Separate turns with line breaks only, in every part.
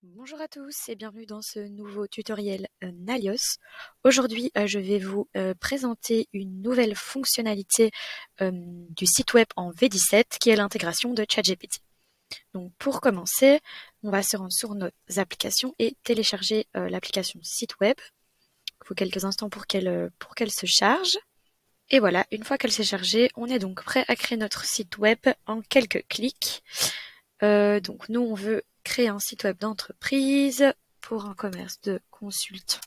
Bonjour à tous et bienvenue dans ce nouveau tutoriel Nalios. Aujourd'hui, je vais vous présenter une nouvelle fonctionnalité du site web en V17 qui est l'intégration de ChatGPT. Donc pour commencer, on va se rendre sur nos applications et télécharger l'application site web. Il faut quelques instants pour qu'elle se charge. Et voilà, une fois qu'elle s'est chargée, on est donc prêt à créer notre site web en quelques clics. Donc nous, on veut créer un site web d'entreprise pour un commerce de consultants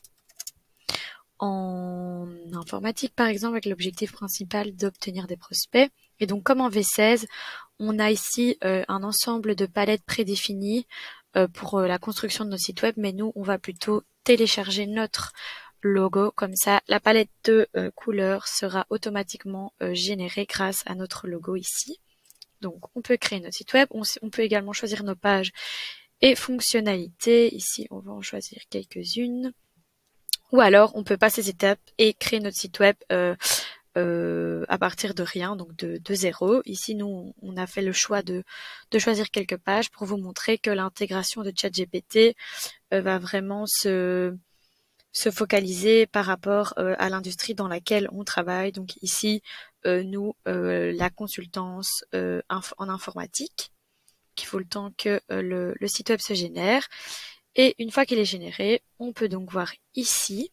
en informatique, par exemple, avec l'objectif principal d'obtenir des prospects. Et donc, comme en V16, on a ici un ensemble de palettes prédéfinies pour la construction de nos sites web, mais nous, on va plutôt télécharger notre logo. Comme ça, la palette de couleurs sera automatiquement générée grâce à notre logo ici. Donc, on peut créer notre site web. On peut également choisir nos pages et fonctionnalités. Ici, on va en choisir quelques-unes. Ou alors, on peut passer ces étapes et créer notre site web à partir de rien, donc de zéro. Ici, nous, on a fait le choix de choisir quelques pages pour vous montrer que l'intégration de ChatGPT va vraiment se focaliser par rapport à l'industrie dans laquelle on travaille. Donc ici, nous, la consultance en informatique, qu'il faut le temps que le site web se génère. Et une fois qu'il est généré, on peut donc voir ici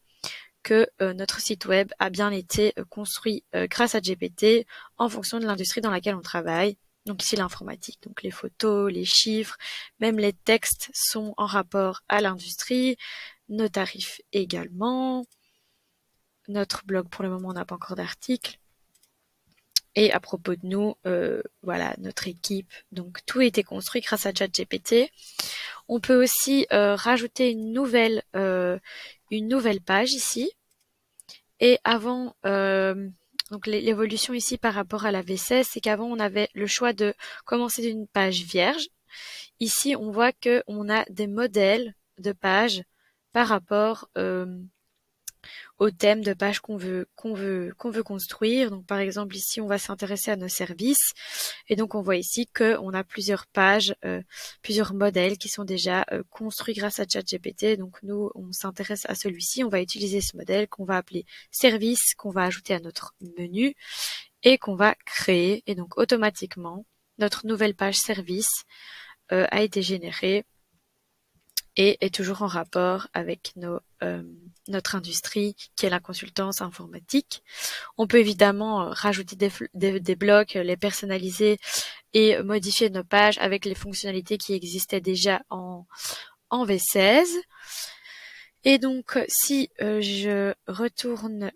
que notre site web a bien été construit grâce à GPT en fonction de l'industrie dans laquelle on travaille. Donc ici l'informatique, donc les photos, les chiffres, même les textes sont en rapport à l'industrie, nos tarifs également. Notre blog, pour le moment, on n'a pas encore d'article. Et à propos de nous, voilà, notre équipe. Donc tout a été construit grâce à ChatGPT. On peut aussi rajouter une nouvelle page ici. Et avant, donc l'évolution ici par rapport à la V16, c'est qu'avant on avait le choix de commencer d'une page vierge. Ici, on voit que on a des modèles de pages par rapport au thème de page qu'on veut construire. Donc par exemple ici on va s'intéresser à nos services et donc on voit ici que on a plusieurs pages, plusieurs modèles qui sont déjà construits grâce à ChatGPT. Donc nous on s'intéresse à celui-ci, on va utiliser ce modèle qu'on va appeler service, qu'on va ajouter à notre menu et qu'on va créer. Et donc automatiquement notre nouvelle page service a été générée et est toujours en rapport avec notre industrie qui est la consultance informatique. On peut évidemment rajouter des blocs, les personnaliser et modifier nos pages avec les fonctionnalités qui existaient déjà en V16. Et donc si je retourne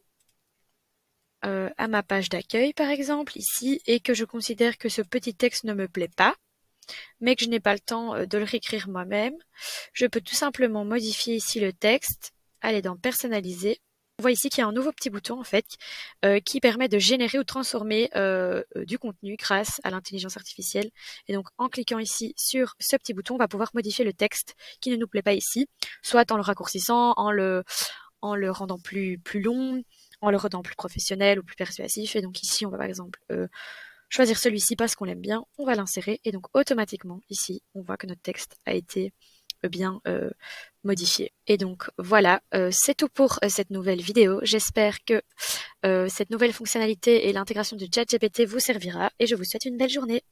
à ma page d'accueil par exemple ici et que je considère que ce petit texte ne me plaît pas, mais que je n'ai pas le temps de le réécrire moi-même, je peux tout simplement modifier ici le texte, aller dans personnaliser. On voit ici qu'il y a un nouveau petit bouton en fait qui permet de générer ou transformer du contenu grâce à l'intelligence artificielle. Et donc en cliquant ici sur ce petit bouton, on va pouvoir modifier le texte qui ne nous plaît pas ici, soit en le raccourcissant, en le rendant plus long, en le rendant plus professionnel ou plus persuasif. Et donc ici, on va par exemple choisir celui-ci parce qu'on l'aime bien, on va l'insérer et donc automatiquement ici on voit que notre texte a été bien modifié. Et donc voilà, c'est tout pour cette nouvelle vidéo. J'espère que cette nouvelle fonctionnalité et l'intégration du ChatGPT vous servira et je vous souhaite une belle journée.